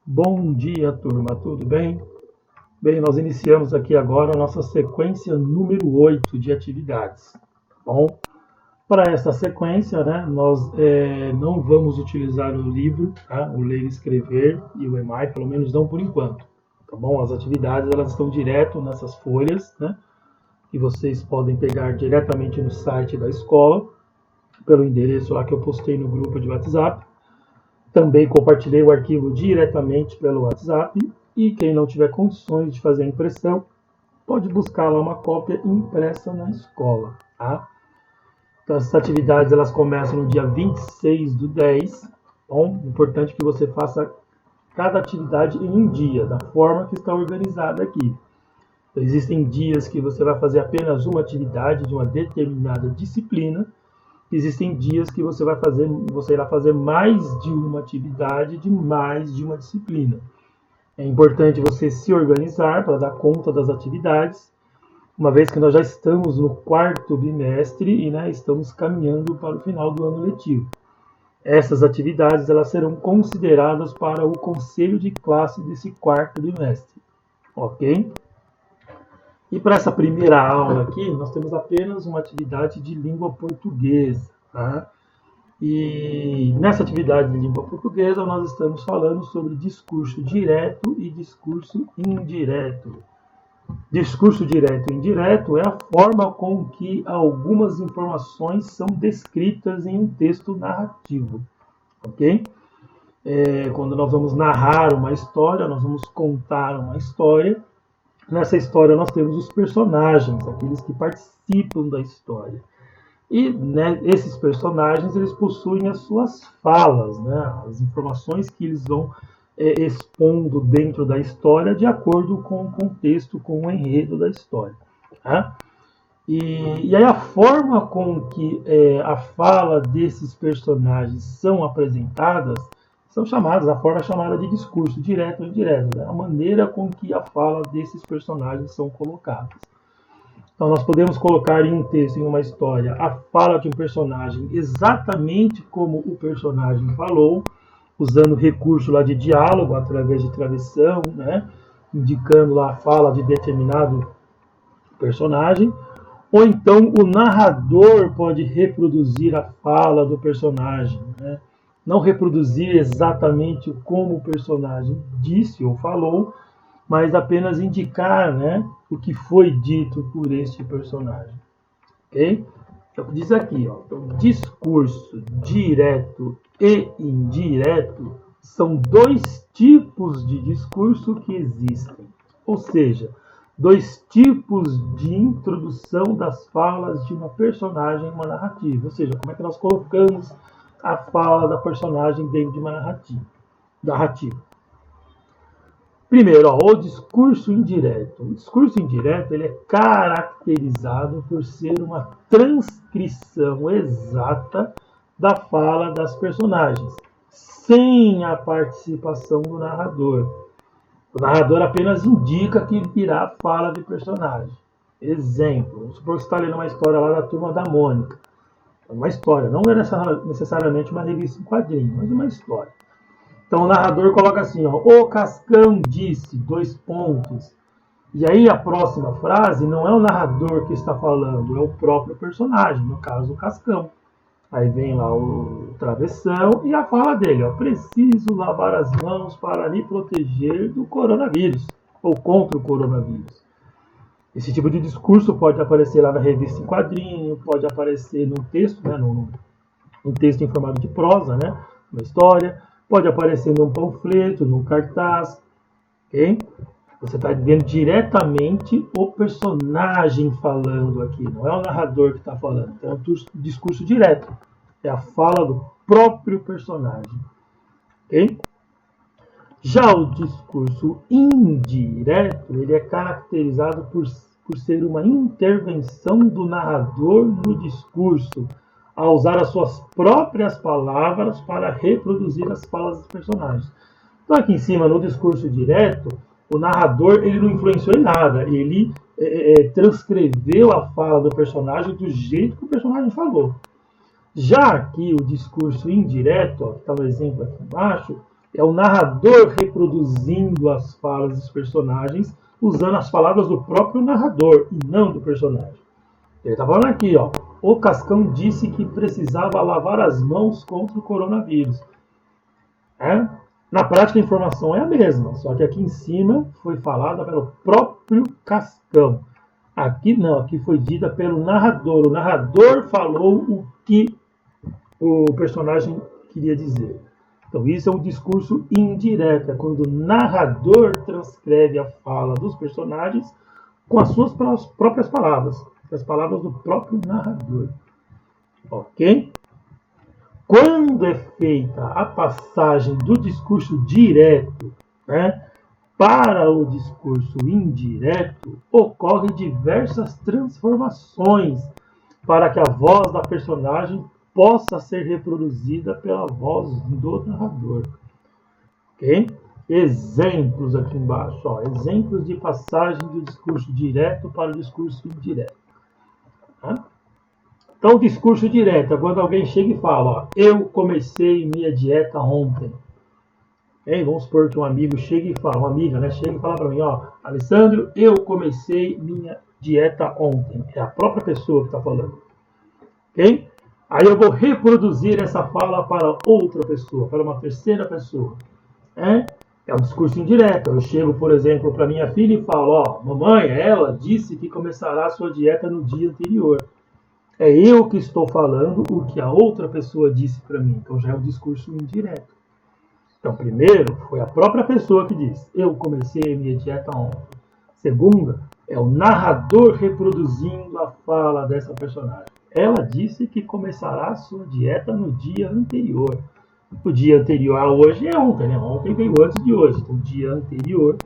Bom dia, turma, tudo bem? Bem, nós iniciamos aqui agora a nossa sequência número 8 de atividades. Tá bom? Para esta sequência, né, nós não vamos utilizar o livro, tá? O Ler e Escrever e o EMAI, pelo menos não por enquanto. Tá bom? As atividades elas estão direto nessas folhas, né? Que vocês podem pegar diretamente no site da escola, pelo endereço lá que eu postei no grupo de WhatsApp. Também compartilhei o arquivo diretamente pelo WhatsApp e quem não tiver condições de fazer a impressão, pode buscar lá uma cópia impressa na escola. Tá? Então, essas atividades elas começam no dia 26/10. Bom, importante que você faça cada atividade em um dia, da forma que está organizada aqui. Então, existem dias que você vai fazer apenas uma atividade de uma determinada disciplina. Existem dias que você irá fazer mais de uma atividade de mais de uma disciplina. É importante você se organizar para dar conta das atividades, uma vez que nós já estamos no quarto bimestre e estamos caminhando para o final do ano letivo. Essas atividades elas serão consideradas para o conselho de classe desse quarto bimestre, ok? E para essa primeira aula aqui, nós temos apenas uma atividade de língua portuguesa. Tá? E nessa atividade de língua portuguesa, nós estamos falando sobre discurso direto e discurso indireto. Discurso direto e indireto é a forma com que algumas informações são descritas em um texto narrativo. Ok? Quando nós vamos narrar uma história, nós vamos contar uma história. Nessa história nós temos os personagens, aqueles que participam da história. E esses personagens eles possuem as suas falas, as informações que eles vão expondo dentro da história de acordo com o contexto, com o enredo da história. Tá? E aí a forma com que a fala desses personagens são apresentadas são chamadas, a forma chamada de discurso, direto ou indireto, a maneira com que a fala desses personagens são colocadas. Então nós podemos colocar em um texto, em uma história, a fala de um personagem exatamente como o personagem falou, usando recurso lá de diálogo, através de travessão, indicando lá a fala de determinado personagem, ou então o narrador pode reproduzir a fala do personagem, não reproduzir exatamente como o personagem disse ou falou, mas apenas indicar o que foi dito por este personagem. Ok? Então, diz aqui, então, discurso direto e indireto são dois tipos de discurso que existem. Ou seja, dois tipos de introdução das falas de uma personagem em uma narrativa. Ou seja, como é que nós colocamos a fala da personagem dentro de uma narrativa. Primeiro, o discurso indireto. O discurso indireto ele é caracterizado por ser uma transcrição exata da fala das personagens, sem a participação do narrador. O narrador apenas indica que virá a fala de personagem. Exemplo, vamos supor que você está lendo uma história lá da Turma da Mônica. Uma história, não é necessariamente uma revista em quadrinho, mas uma história. Então o narrador coloca assim, o Cascão disse, : E aí a próxima frase não é o narrador que está falando, é o próprio personagem, no caso o Cascão. Aí vem lá o travessão e a fala dele, preciso lavar as mãos para me proteger do coronavírus, ou contra o coronavírus. Esse tipo de discurso pode aparecer lá na revista em quadrinho, pode aparecer num texto, num texto em formato de prosa, uma história, pode aparecer num panfleto, num cartaz, ok? Você está vendo diretamente o personagem falando aqui, não é o narrador que está falando. Então é um discurso direto, é a fala do próprio personagem, ok? Já o discurso indireto, ele é caracterizado por ser uma intervenção do narrador no discurso, a usar as suas próprias palavras para reproduzir as falas dos personagens. Então aqui em cima, no discurso direto, o narrador ele não influenciou em nada, ele transcreveu a fala do personagem do jeito que o personagem falou. Já aqui o discurso indireto, que está no exemplo aqui embaixo, É o narrador reproduzindo as falas dos personagens, usando as palavras do próprio narrador e não do personagem. Ele está falando aqui, ó. O Cascão disse que precisava lavar as mãos contra o coronavírus. Na prática, a informação é a mesma, só que aqui em cima foi falada pelo próprio Cascão. Aqui não, aqui foi dita pelo narrador. O narrador falou o que o personagem queria dizer. Então, isso é um discurso indireto, é quando o narrador transcreve a fala dos personagens com as suas próprias palavras, as palavras do próprio narrador. Ok? Quando é feita a passagem do discurso direto, para o discurso indireto, ocorrem diversas transformações para que a voz da personagem possa ser reproduzida pela voz do narrador. Ok? Exemplos aqui embaixo. Ó, exemplos de passagem do discurso direto para o discurso indireto. Então, o discurso direto é quando alguém chega e fala, ó, eu comecei minha dieta ontem. Vamos supor que um amigo chega e fala, uma amiga, né, chega e fala para mim, ó, Alessandro, eu comecei minha dieta ontem. É a própria pessoa que está falando. Ok? Aí eu vou reproduzir essa fala para outra pessoa, para uma terceira pessoa. É um discurso indireto. Eu chego, por exemplo, para minha filha e falo, ó, mamãe, ela disse que começará a sua dieta no dia anterior. É eu que estou falando o que a outra pessoa disse para mim. Então já é um discurso indireto. Então, primeiro, foi a própria pessoa que disse, eu comecei a minha dieta ontem. Segunda, é o narrador reproduzindo a fala dessa personagem. Ela disse que começará a sua dieta no dia anterior. O dia anterior a hoje é ontem, né? Ontem veio antes de hoje. Então, o dia anterior,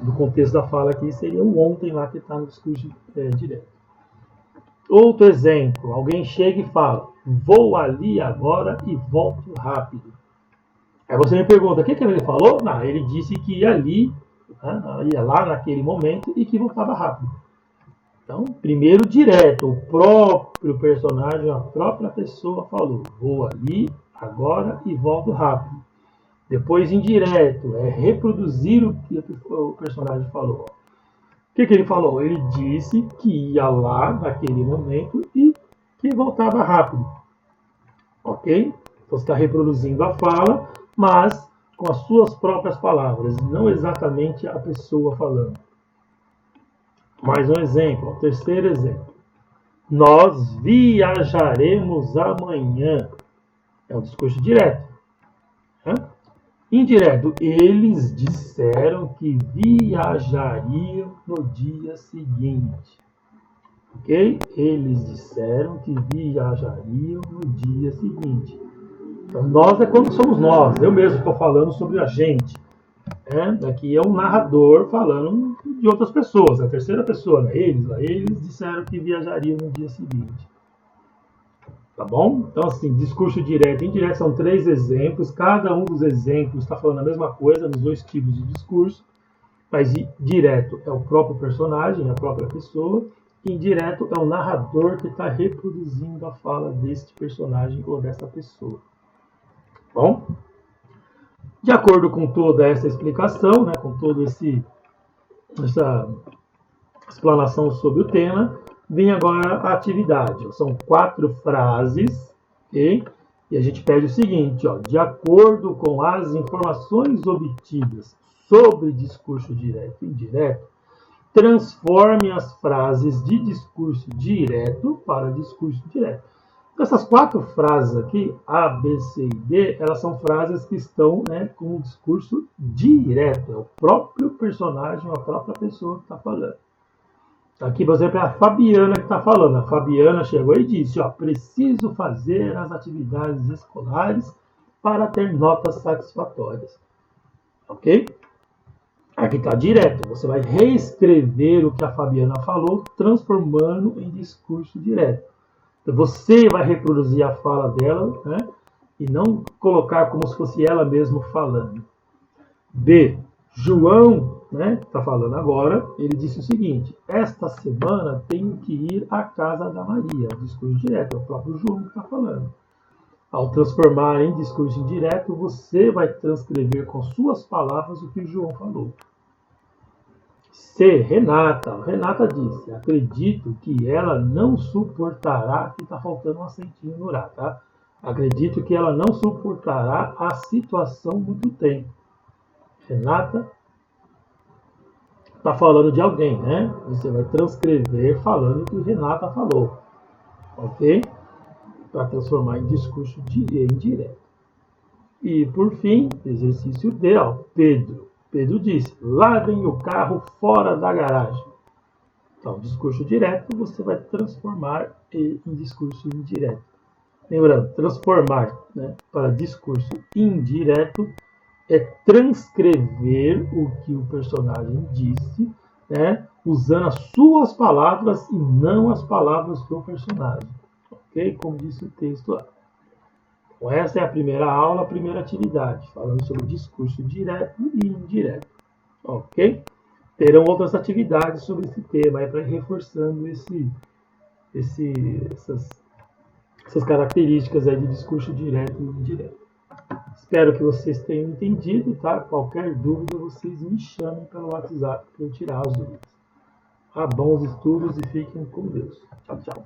do contexto da fala aqui, seria o ontem lá que está no discurso direto. Outro exemplo, alguém chega e fala, vou ali agora e volto rápido. Aí você me pergunta, o que ele falou? Não, ele disse que ia ali, ia lá naquele momento e que voltava rápido. Então, primeiro direto, o próprio personagem, a própria pessoa falou, vou ali agora e volto rápido. Depois indireto, é reproduzir o que o personagem falou. O que ele falou? Ele disse que ia lá naquele momento e que voltava rápido. Ok? Então você está reproduzindo a fala, mas com as suas próprias palavras, não exatamente a pessoa falando. Mais um exemplo, o terceiro exemplo. Nós viajaremos amanhã. É um discurso direto. Indireto, eles disseram que viajariam no dia seguinte. Ok? Eles disseram que viajariam no dia seguinte. Então, nós é quando somos nós. Eu mesmo estou falando sobre a gente. Aqui é um narrador falando de outras pessoas. A terceira pessoa, né? Eles disseram que viajariam no dia seguinte. Tá bom? Então, assim, discurso direto e indireto são 3 exemplos. Cada um dos exemplos está falando a mesma coisa nos 2 tipos de discurso. Mas direto é o próprio personagem, a própria pessoa. Indireto é o narrador que está reproduzindo a fala deste personagem ou dessa pessoa. Bom? De acordo com toda essa explicação, né, com toda essa explanação sobre o tema, vem agora a atividade. São 4 frases, ok? E a gente pede o seguinte, ó, de acordo com as informações obtidas sobre discurso direto e indireto, transforme as frases de discurso direto para discurso indireto. Essas 4 frases aqui, A, B, C e D, elas são frases que estão, com um discurso direto. É o próprio personagem, a própria pessoa que está falando. Aqui, por exemplo, é a Fabiana que está falando. A Fabiana chegou e disse, ó, preciso fazer as atividades escolares para ter notas satisfatórias. Ok? Aqui está direto. Você vai reescrever o que a Fabiana falou, transformando em discurso direto. Você vai reproduzir a fala dela, e não colocar como se fosse ela mesma falando. B. João, está falando agora, ele disse o seguinte, esta semana tenho que ir à casa da Maria. O discurso direto, é o próprio João que está falando. Ao transformar em discurso indireto, você vai transcrever com suas palavras o que o João falou. C. Renata disse: acredito que ela não suportará. Aqui está faltando um acentinho no "rá", tá? Acredito que ela não suportará a situação muito tempo. Renata está falando de alguém, né? Você vai transcrever falando o que Renata falou. Ok? Para transformar em discurso indireto. E, por fim, exercício D, Pedro. Pedro disse: lavem o carro fora da garagem. Então, discurso direto você vai transformar em discurso indireto. Lembrando, transformar, né, para discurso indireto é transcrever o que o personagem disse, né, usando as suas palavras e não as palavras do personagem. Ok? Como disse o texto lá. Então, essa é a primeira aula, a primeira atividade, falando sobre discurso direto e indireto. Ok? Terão outras atividades sobre esse tema, para ir reforçando essas características aí de discurso direto e indireto. Espero que vocês tenham entendido, tá? Qualquer dúvida, vocês me chamem pelo WhatsApp para eu tirar as dúvidas. Bons estudos e fiquem com Deus. Tchau, tchau.